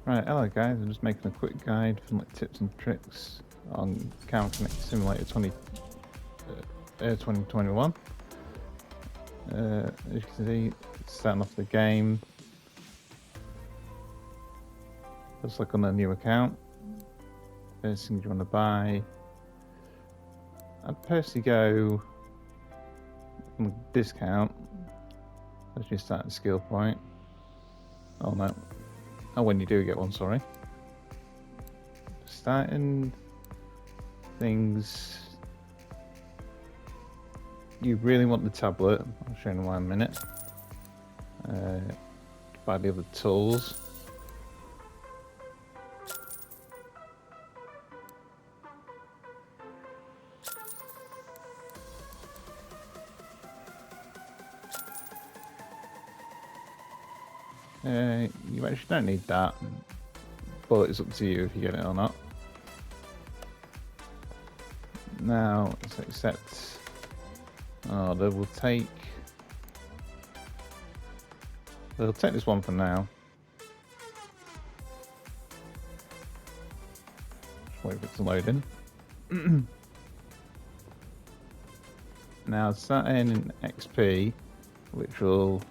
Right, hello guys, I'm just making a quick guide for like tips and tricks on Camera Connect Simulator 2021. As you can see, starting off the game. Let's look on a new account. First thing you want to buy. I'd personally go on discount. Let's just start at skill point. Oh no. Oh, when you do get one, sorry. Starting things. You really want the tablet. I'll show you in 1 minute. Buy the other tools. You actually don't need that, but it's up to you if you get it or not. Now, let's accept. Oh, they'll take this one for now. Just wait for it to load in. Now, starting in XP, which will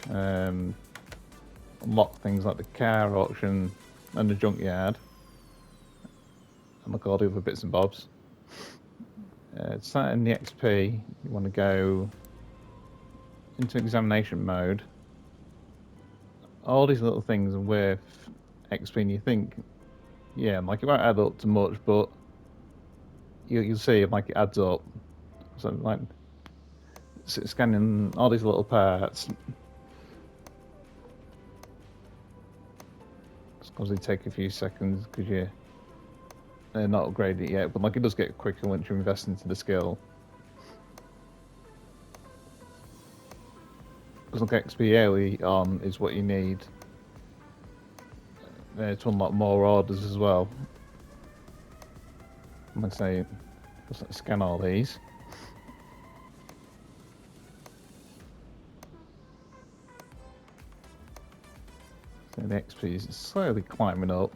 unlock things like the car auction and the junkyard, and look at all the other bits and bobs. Starting the XP, you want to go into examination mode. All these little things are worth XP, and you think, yeah, like it won't add up to much, but you'll see like it adds up. So like scanning all these little parts. It's obviously take a few seconds because you're not upgraded it yet, but like it does get quicker once you invest into the skill. Because like XP early on is what you need to unlock more orders as well. Like I say, just scan all these. So the XP is slowly climbing up,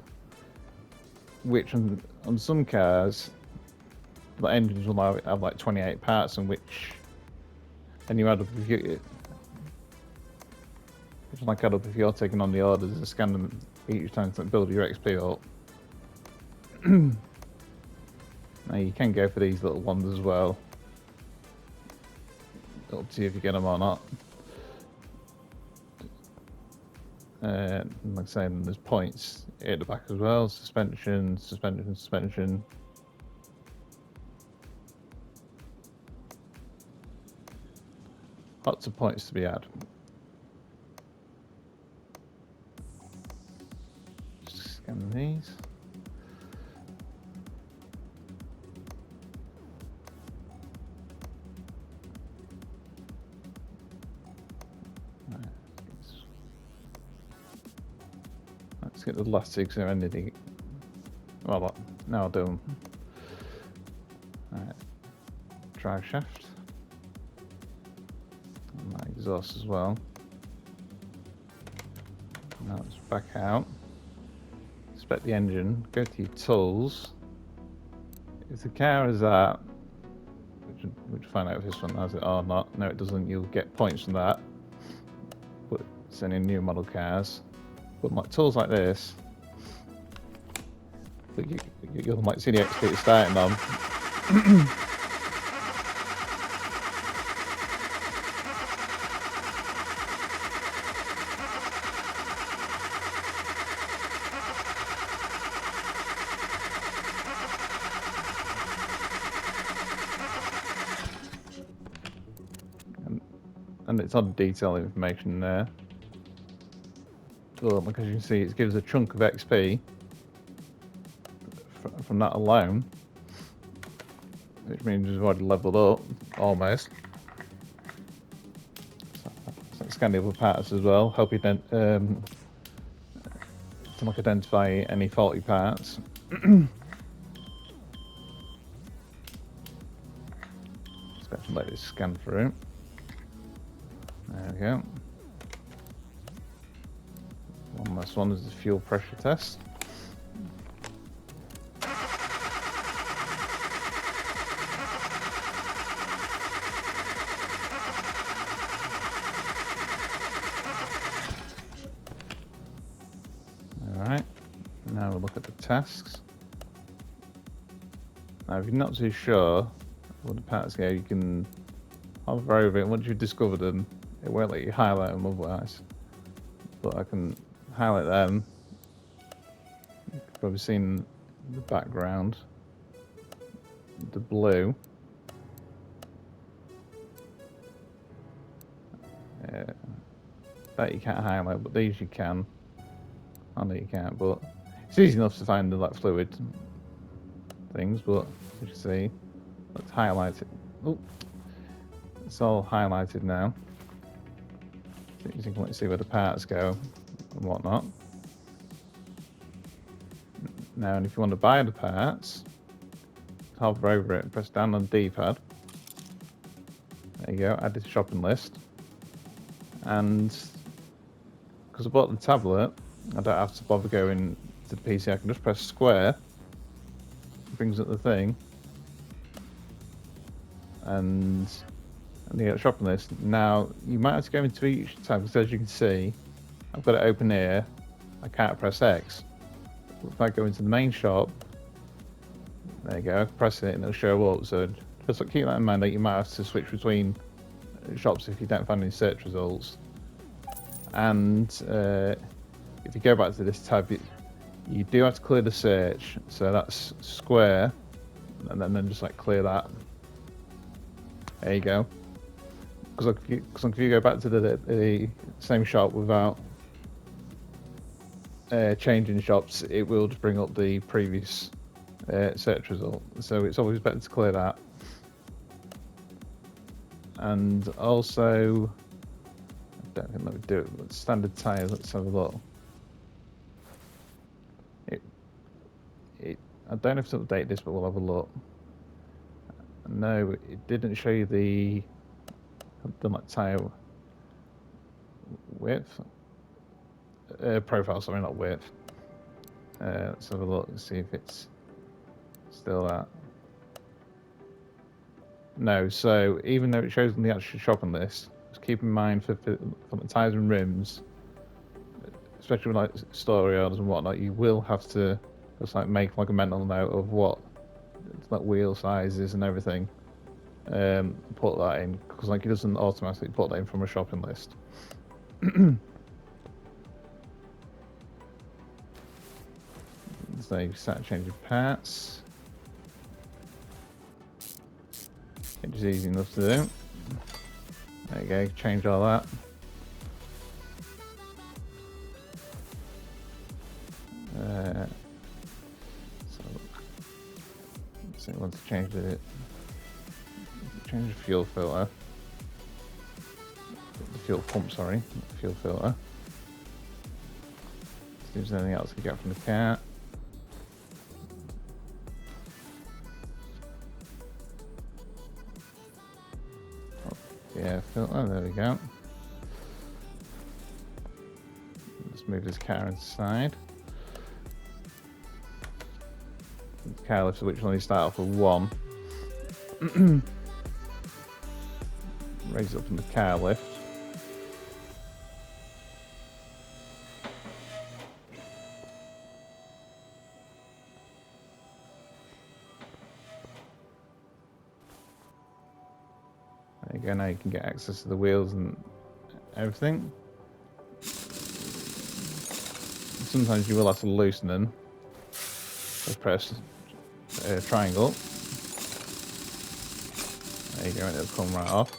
which on some cars, the engines will have like 28 parts, in which, and you add up if you, which like add up if you're taking on the orders and scan them each time to build your XP up. Now you can go for these little ones as well. Up to you if you get them or not. Like I say, there's points at the back as well. Suspension. Lots of points to be had. Just scan these. Let's get the last two because they're ending. Well, now I'll do them. Right. Drive shaft. And that exhaust as well. Now it's back out. Inspect the engine. Go to your tools. If the car is that, which find out if this one has it or not. No, it doesn't. You'll get points from that. But it's only new model cars. But like tools like this, you'll might see the XP starting on. And it's on detailed information there. Well, because you can see it gives a chunk of XP from that alone, which means we've already leveled up almost. So scan the other parts as well, help you to like identify any faulty parts. Just let it scan through. There we go. One last one is the fuel pressure test. Alright, now we'll look at the tasks. Now if you're not too sure what the parts go, you can hover over it. Once you've discovered them, it won't let you highlight them otherwise. But I can highlight them. You've probably seen the background, the blue. That you can't highlight, but these you can. I know you can't, but it's easy enough to find the like fluid things. But as you see, let's highlight it. Oh, it's all highlighted now. So you can see where the parts go and whatnot. Now, and if you want to buy the parts, hover over it and press down on the D-pad. There you go, add to the shopping list. And because I bought the tablet, I don't have to bother going to the PC. I can just press square. It brings up the thing. And you get a shopping list. Now, you might have to go into each tab, because as you can see, I've got it open here. I can't press X. If I go into the main shop, there you go, press it and it'll show up. So just keep that in mind that you might have to switch between shops if you don't find any search results. And if you go back to this tab, you do have to clear the search. So that's square, and then just like clear that. There you go. Because if you go back to the same shop without changing shops, it will just bring up the previous search result. So it's always better to clear that. And also, I don't think let me do it. But standard tires. Let's have a look. I don't know if to update this, but we'll have a look. No, it didn't show you the like tire width. Profile, sorry, not width. Let's have a look and see if it's still that. No, so even though it shows on the actual shopping list, just keep in mind for the tyres and rims, especially with like story orders and whatnot, you will have to just like make like a mental note of what like wheel sizes and everything. Put that in, because like it doesn't automatically put that in from a shopping list. So you start changing parts. It is easy enough to do. There you go, change all that. So let's see, I want to change the fuel filter. The fuel pump, sorry, not the fuel filter. See if there's anything else we get from the car. Yeah, filter, there we go. Let's move this car inside. The car lifts, which only start off with 1. Raise it up in the car lift. There you go, now you can get access to the wheels and everything. Sometimes you will have to loosen them. Just press triangle. There you go, and it'll come right off.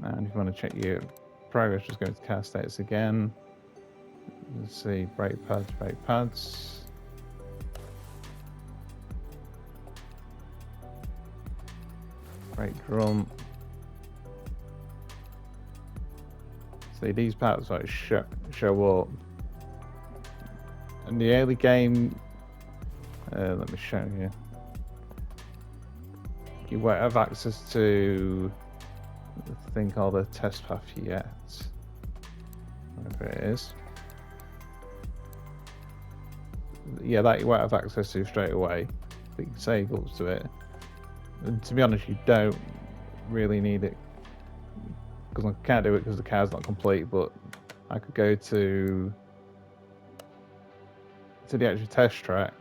And if you want to check your progress, just go to car status again. Let's see, brake pads. Brake drum. See, these parts like show up. In the early game, let me show you. You won't have access to the thing called a test path yet. whatever it is. Yeah, that you won't have access to straight away, but you can save up to it. And to be honest, you don't really need it, because I can't do it because the car's not complete, but I could go to the actual test track,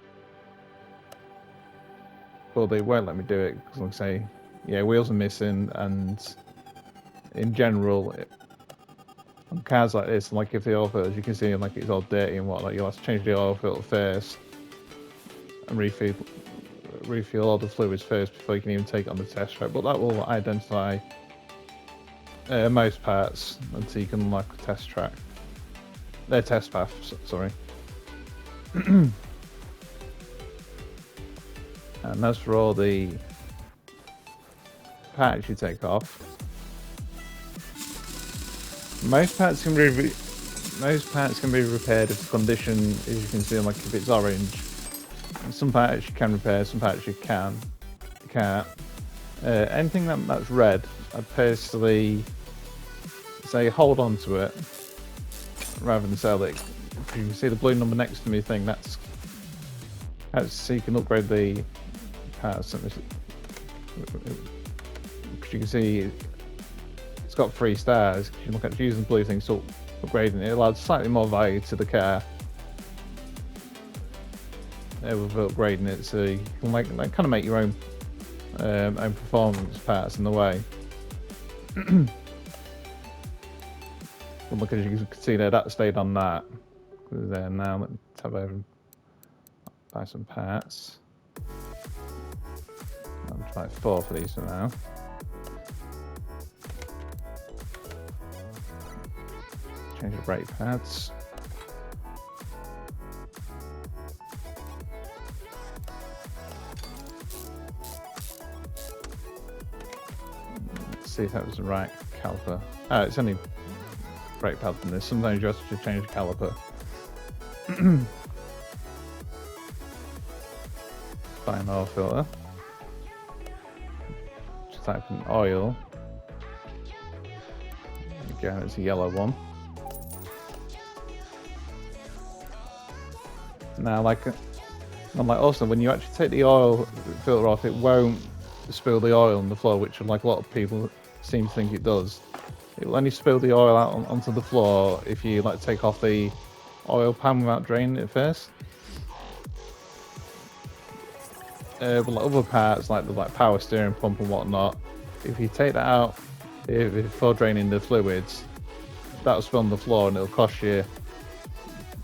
but they won't let me do it because like I say, yeah, wheels are missing, and in general, on cars like this, like if the oil filter, you can see like it's all dirty and whatnot, you'll have to change the oil filter first and refuel all the fluids first before you can even take it on the test track. But that will identify most parts until you can unlock the test track. Their test path, sorry. And as for all the parts you take off, most parts can be repaired if the condition, as you can see, like if it's orange. Some parts you can repair, some parts you can't. Anything that's red, I'd personally say hold on to it rather than sell it. If you can see the blue number next to me thing, that's so you can upgrade the parts. Because you can see it's got 3 stars. You look at using blue things to upgrading it, allows slightly more value to the car. With upgrading it, so you can kind of make your own performance parts in the way. Look, as you can see there, that stayed on that. There now, let me tab over and buy some parts. I'll try 4 for these for now. Change the brake pads. Let's see if that was the right caliper. Oh, it's only brake pad than this. Sometimes you have to change the caliper. Buy an oil filter. Just type in oil. Again, it's a yellow one. Now, like also, when you actually take the oil filter off, it won't spill the oil on the floor, which like a lot of people seem to think it does. It will only spill the oil out onto the floor if you like take off the oil pan without draining it first. But like other parts, like the power steering pump and whatnot, if you take that out before draining the fluids, that'll spill on the floor and it'll cost you.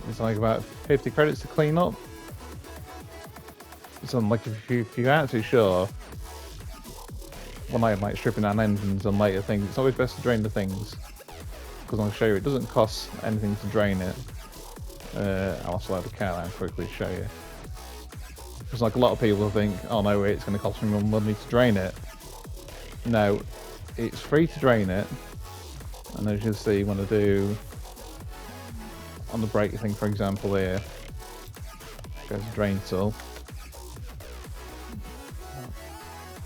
It's like about 50 credits to clean up. So like if you aren't too sure, when I'm like stripping down engines and later things, it's always best to drain the things, because I'll show you it doesn't cost anything to drain it. I'll slow the car down quickly to show you. Because like a lot of people think, oh no, wait, it's going to cost me more money to drain it. No, it's free to drain it, and as you'll see when I do on the brake thing, for example, here goes the drain tool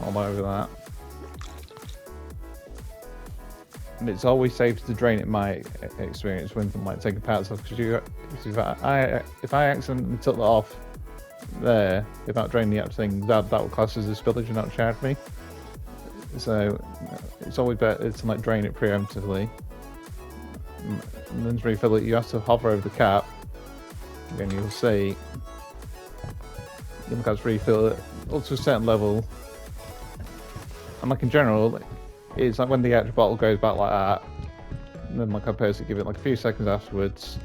all over that, and it's always safe to drain it. My experience when like taking parts off, because if I accidentally took that off there without draining the actual thing, that will class as a spillage and not charge me. So it's always better to like drain it preemptively. And then to refill it, you have to hover over the cap. Again, you'll see you have to refill it up to a certain level. And like in general, it's like when the actual bottle goes back like that, and then like I personally give it like a few seconds afterwards.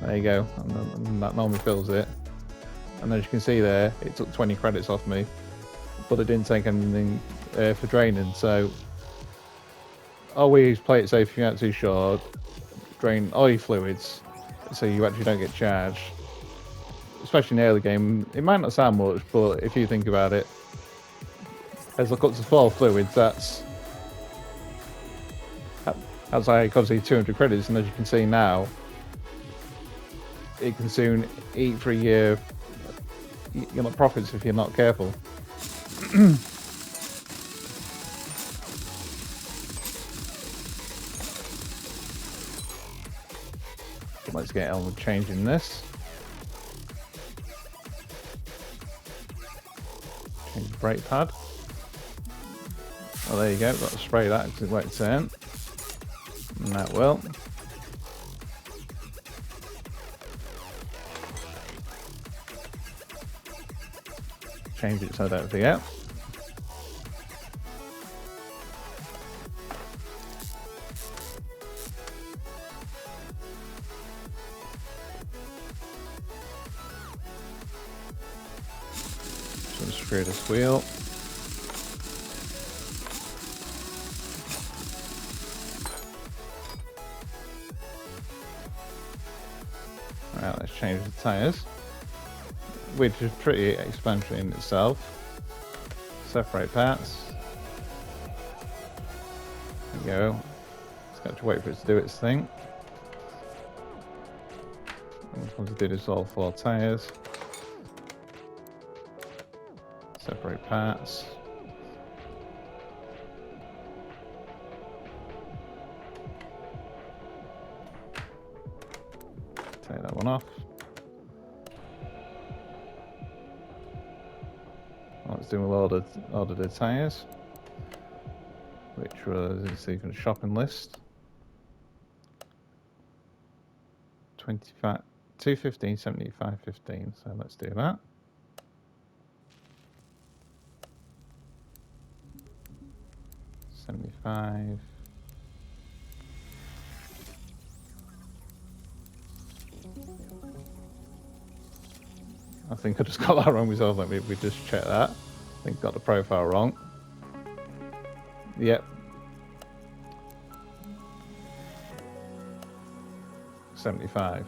There you go, and that normally fills it. And as you can see there, it took 20 credits off me, but it didn't take anything for draining. So always play it safe if you're not too sure. Drain all your fluids so you actually don't get charged, especially in the early game. It might not sound much, but if you think about it, there's like up to 4 fluids. That's like obviously 200 credits, and as you can see now, it can soon eat through your profits if you're not careful. Let's get on with changing this. Change the brake pad. Oh, there you go. Got to spray that because it won't turn. And that will. Change it so I don't forget. So screw this wheel. Right, let's change the tyres, which is pretty explanatory in itself. Separate parts. There you go. Just got to wait for it to do its thing. I'm going to do this all 4 tyres. Separate parts. Take that one off. Let's do order the tyres, which was in the shopping list. 25, 215, 75, 15. So let's do that. $75. I think I just got that wrong myself. Let me just check that. I think I got the profile wrong. Yep. 75.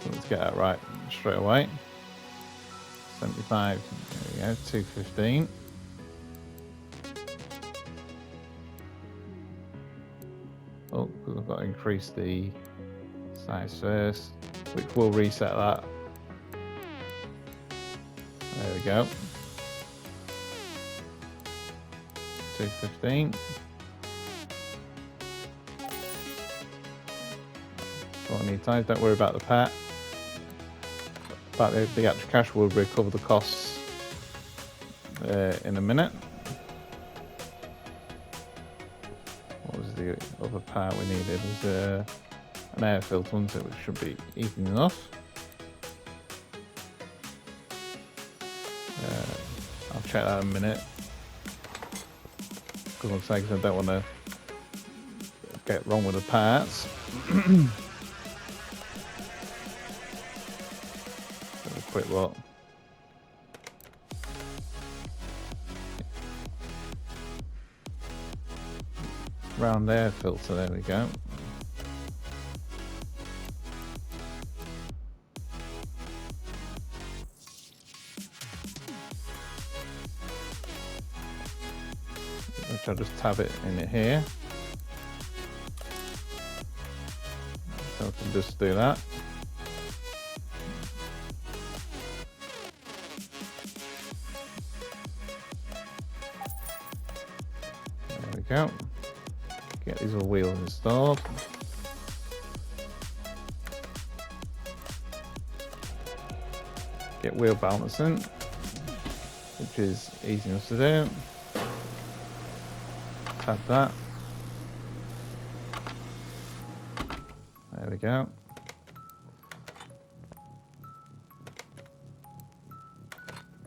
So let's get that right straight away. 75. There we go. 215. Oh, because I've got to increase the size first, which will reset that. There we go. 215. So I need time. Don't worry about the part. But the actual cash will recover the costs in a minute. What was the other part we needed? It was an air filter, wasn't it? Which should be easy enough. I'll check that in a minute. Because I'm saying I don't want to get wrong with the parts. Have a quick look. Round air filter, there we go. Which I'll just tab it in it here. So I can just do that. There we go. Get these all wheels installed. Get wheel balancing, which is easy enough to do. Tap that. There we go.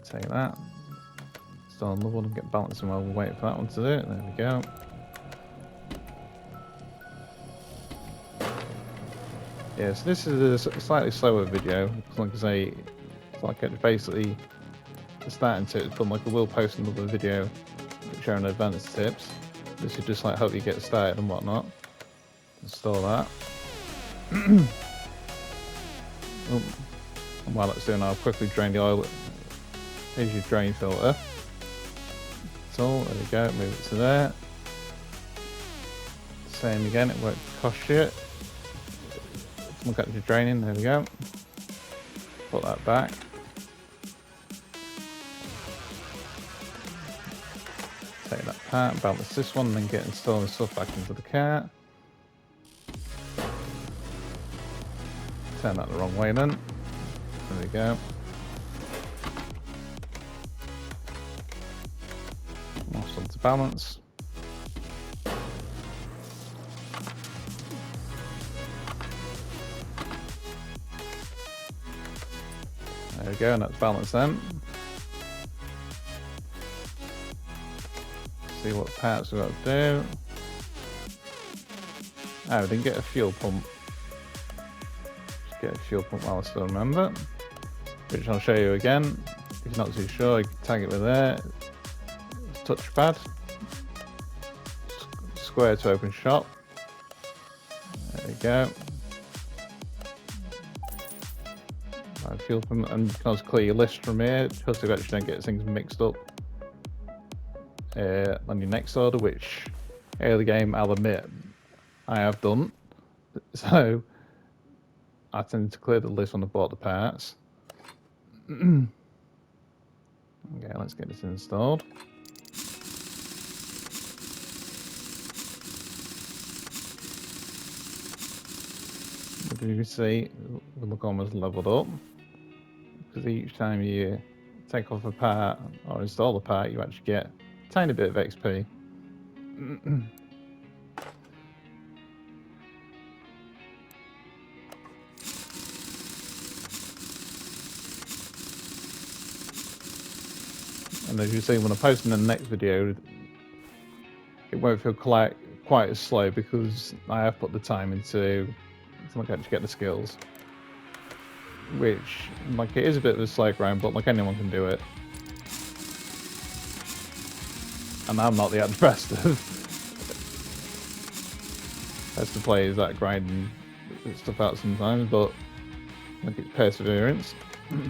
Take that. Install another one and get balancing while we wait for that one to do it. There we go. Yeah, so this is a slightly slower video. Like I say, it's like it's basically starting to, but like I will post another video showing advanced tips. This is just like help you get started and whatnot. Install that. Oh, and while it's doing, I'll quickly drain the oil. Here's your drain filter. That's all. There we go. Move it to there. Same again. It won't cost you. Look at your draining. There we go. Put that back. Take that part, balance this one, and then get installing stuff back into the car. Turn that the wrong way then. There we go. Lost onto balance. There we go, and that's balanced then. See what parts we've got to do. Oh, we didn't get a fuel pump. Just get a fuel pump while I still remember. Which I'll show you again. If you're not too sure, you can tag it with there. Touchpad. Square to open shop. There we go. Right, fuel pump, and you can also clear your list from here, because you actually don't get things mixed up on your next order, which early game, I'll admit, I have done. So I tend to clear the list when I bought the parts. Okay, let's get this installed. As you can see, the look almost leveled up, because each time you take off a part or install a part, you actually get a tiny bit of XP. And as you see, when I post in the next video, it won't feel quite as slow, because I have put the time into actually get the skills. Which, like, it is a bit of a slow grind, but like anyone can do it. And I'm not the best of players that grind stuff out sometimes, but like, it's perseverance. Put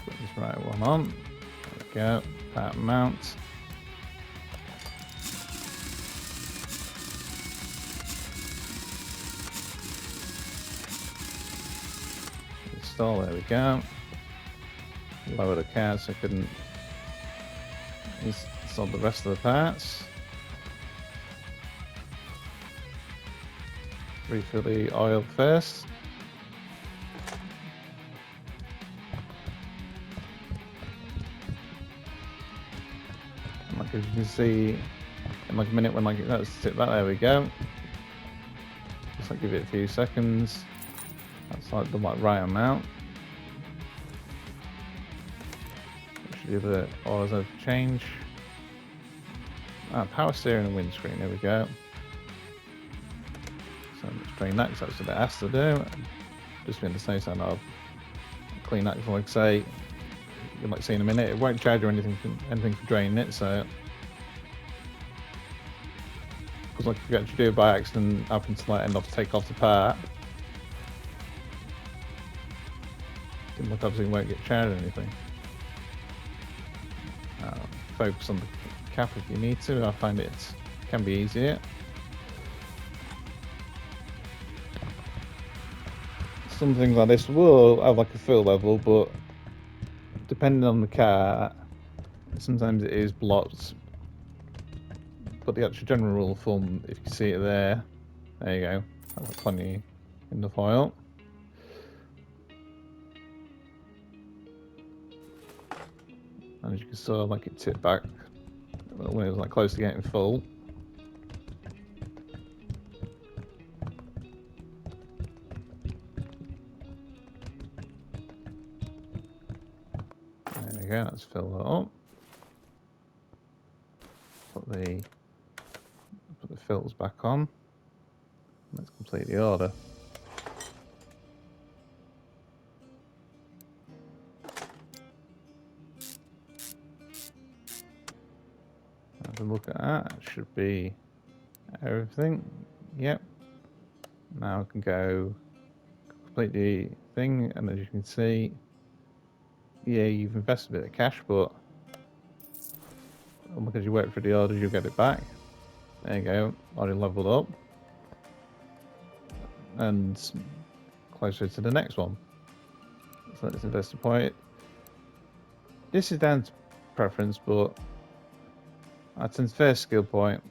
this right one on. There we go. Part mount. Install. There we go. Lower the car so I couldn't install the rest of the parts. Refill the oil first. Like, as you can see, in like a minute when like that's it back, there we go. Just like give it a few seconds. That's like the right amount. Should do the oils have to change. Power steering and windscreen, there we go. So let's drain that because that's what it has to do. Just being the same side, I'll clean that before, like I say, you might see in a minute. It won't charge or anything for draining it, so. Because like if you actually do it by accident, happen to like end up to take off the part, then like obviously won't get charged or anything. Focus on the cap if you need to. I find it can be easier. Some things like this will have like a full level, but depending on the car, sometimes it is blocked. But the actual general rule of thumb, if you see it there you go. That's plenty enough oil. And as you can see, like it tipped back when it was like close to getting full. There we go, let's fill that up. Put the filters back on. Let's complete the order. Have a look at that. It should be everything. Yep. Now I can go complete the thing, and as you can see, yeah, you've invested a bit of cash, but because you wait for the orders, you'll get it back. There you go, already leveled up. And closer to the next one. So let's invest a point. This is down to preference, but I think first skill point,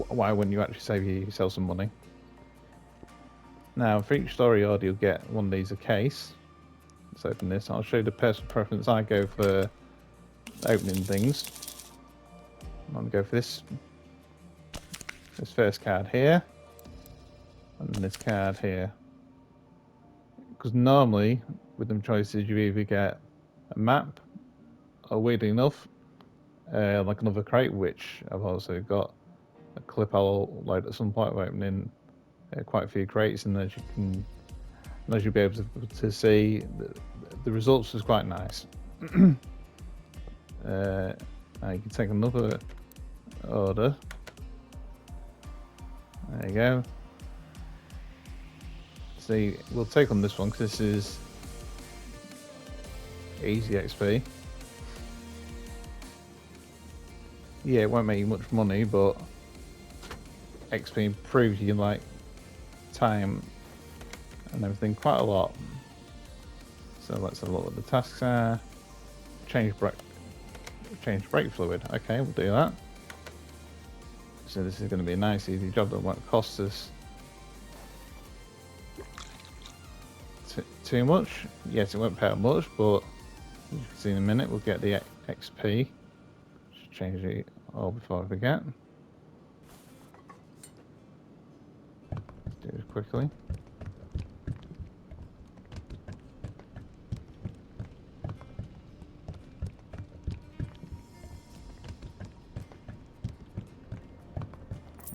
why wouldn't you actually save yourself some money? Now, for each story order, you'll get one of these a case. Let's open this. I'll show you the personal preference. I go for opening things. I'm going to go for this first card here. And this card here. Because normally, with them choices, you either get a map, or weirdly enough, like another crate, which I've also got a clip I'll load at some point of opening quite a few crates, and as you'll be able to see, the results was quite nice. Now you can take another order. There you go. See, we'll take on this one because this is easy XP. Yeah, it won't make you much money, but XP improves you like time and everything quite a lot. So let's have a look what the tasks are. Change brake fluid. Okay, we'll do that. So this is going to be a nice easy job that won't cost us too much. Yes, it won't pay out much, but as you can see in a minute, we'll get the XP. Just change it all before I forget. Let's do this quickly.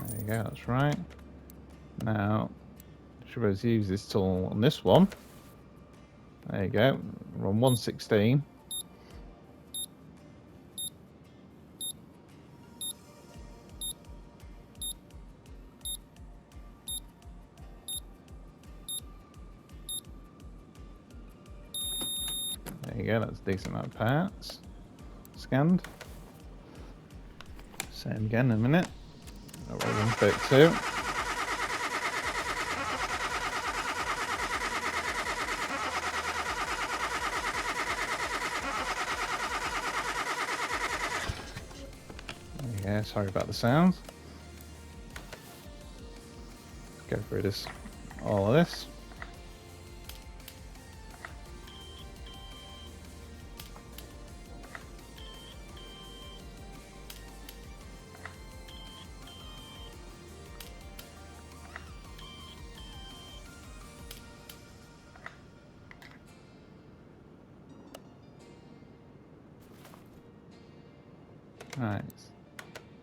There you go, that's right. Now, should be able to use this tool on this one. There you go, we're on 116. There you go, that's a decent amount of parts. Scanned. Same again in a minute. Roll 132. Yeah, sorry about the sound. Let's go through this, all of this. Right,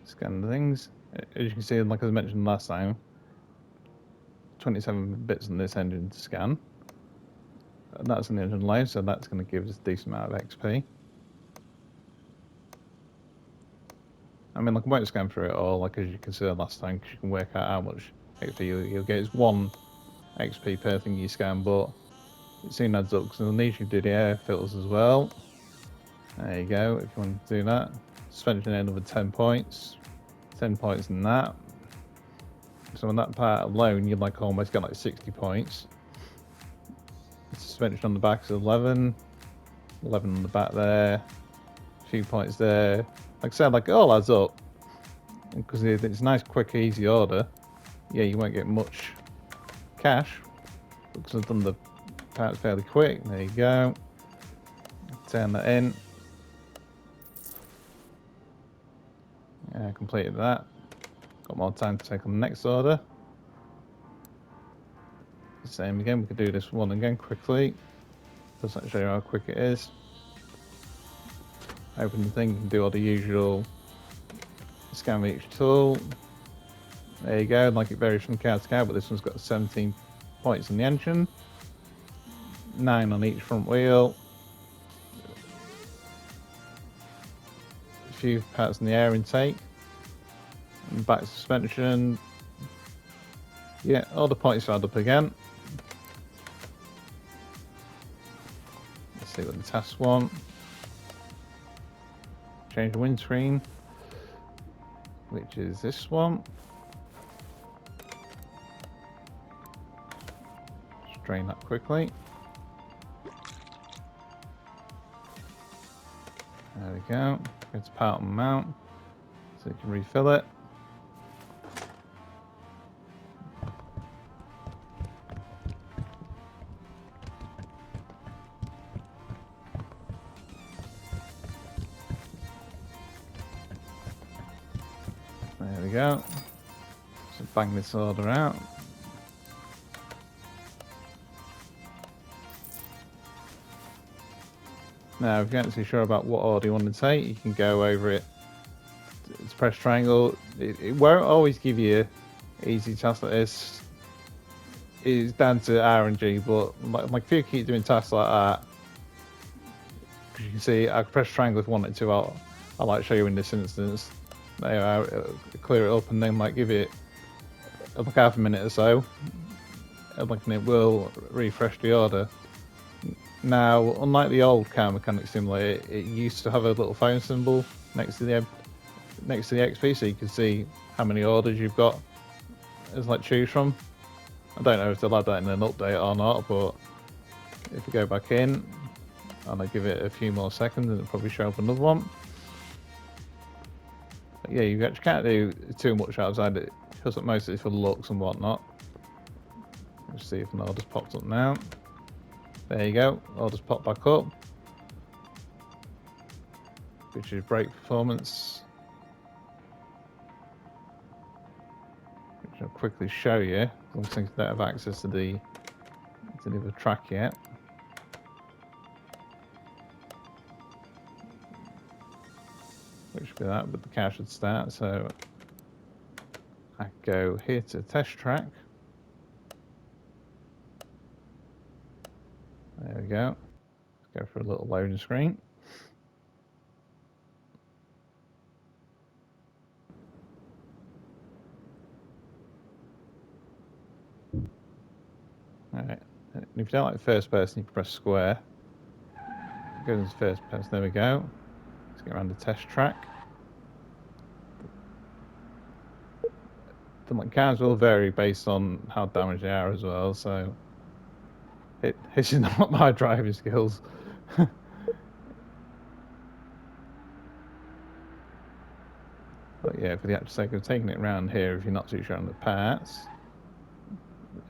scan the things. As you can see, like I mentioned last time, 27 bits on this engine to scan. And that's in the engine live, so that's going to give us a decent amount of XP. I mean, like, I won't scan through it all, like as you can see last time, because you can work out how much XP you'll get. It's 1 XP per thing you scan, but it soon adds up, because it'll need you to do the air filters as well. There you go, if you want to do that. Suspension another 10 points. 10 points in that. So on that part alone, you'd like almost get like 60 points. Suspension on the back is 11. 11 on the back there. A few points there. Like I said, like it all adds up. Because it's a nice, quick, easy order. Yeah, you won't get much cash. Because I've done the parts fairly quick. There you go. Turn that in. Completed that. Got more time to take on the next order. Same again, we could do this one again quickly. Just to show you how quick it is. Open the thing, you can do all the usual scan with each tool. There you go, like it varies from car to car, but this one's got 17 points in the engine. 9 on each front wheel. A few parts in the air intake. And back suspension. Yeah, all the points add up again. Let's see what the tasks want. Change the windscreen, which is this one. Just drain that quickly. There we go. Go to part and mount, so you can refill it. There we go. So bang this order out. Now, if you're not too sure about what order you want to take, you can go over it. It's press triangle. It won't always give you easy tasks like this. It's down to RNG, but like if you keep doing tasks like that, because you can see I can press triangle if I wanted to. I'll like show you in this instance. There, clear it up and then like give it like half a minute or so, and it will refresh the order. Now, unlike the old Car Mechanic Simulator, it used to have a little phone symbol next to the XP, so you can see how many orders you've got as like choose from. I don't know if they'll add that in an update or not, but if we go back in and I give it a few more seconds, it'll probably show up another one. But yeah, you actually can't do too much outside it because mostly it's for looks and whatnot. Let's see if an order's popped up now. There you go, orders pop back up, which is brake performance, which I'll quickly show you. I don't think I don't have access to the other track yet. Which should be that, but the car should start. So I go here to test track. There we go. Let's go for a little loading screen. Alright, if you don't like first person, you can press square. Go to first person, there we go. Let's get around the test track. The cars will vary based on how damaged they are as well, so it's not my driving skills. But yeah, for the actual sake of taking it around here, if you're not too sure on the parts,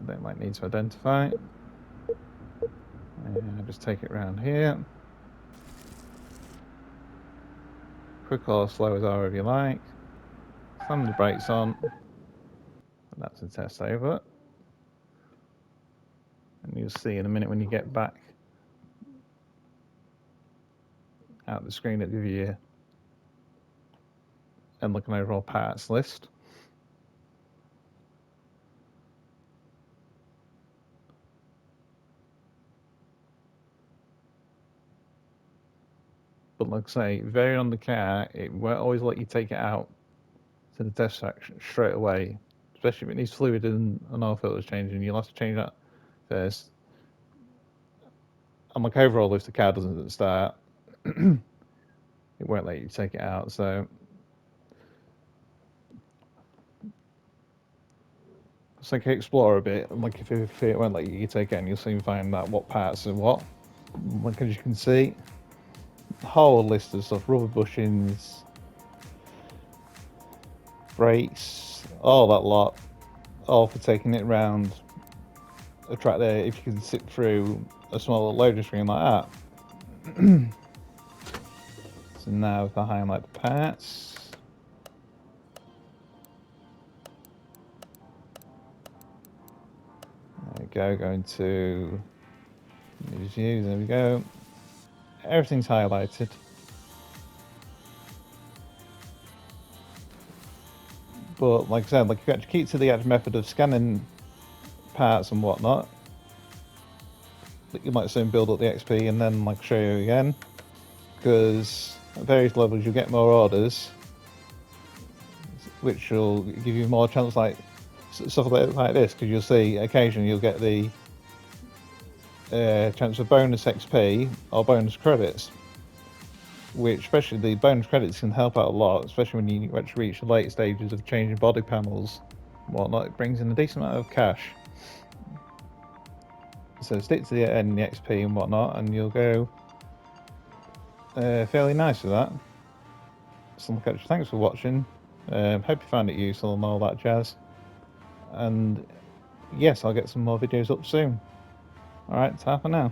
they might need to identify. And just take it around here. Quick or slow as however you like. Slam the brakes on. And that's the test over. And you'll see in a minute when you get back out the screen it'll give you and look an overall parts list. But like I say, vary on the car, it won't always let you take it out to the test section straight away. Especially if it needs fluid and an oil filter's changing, you'll have to change that first. And like overall, if the car doesn't start, it won't let you take it out. So it's like explore a bit. Like if it won't let you take it, and you'll soon find out what parts are what. Like as you can see, the whole list of stuff: rubber bushings, brakes, all that lot, all for taking it around a track there. If you can sit through a small loading screen like that. So now if I highlight the parts, there we go, going to use view, there we go. Everything's highlighted. But like I said, like you actually keep to the actual method of scanning parts and whatnot. You might soon build up the XP and then like show you again, because at various levels you'll get more orders, which will give you more chance like stuff like this, because you'll see occasionally you'll get the chance for bonus XP or bonus credits, which especially the bonus credits can help out a lot, especially when you actually reach the late stages of changing body panels and whatnot. It brings in a decent amount of cash. So stick to the end, the XP and whatnot, and you'll go fairly nice with that. So thanks for watching. Hope you found it useful and all that jazz. And yes, I'll get some more videos up soon. Alright, ta for now.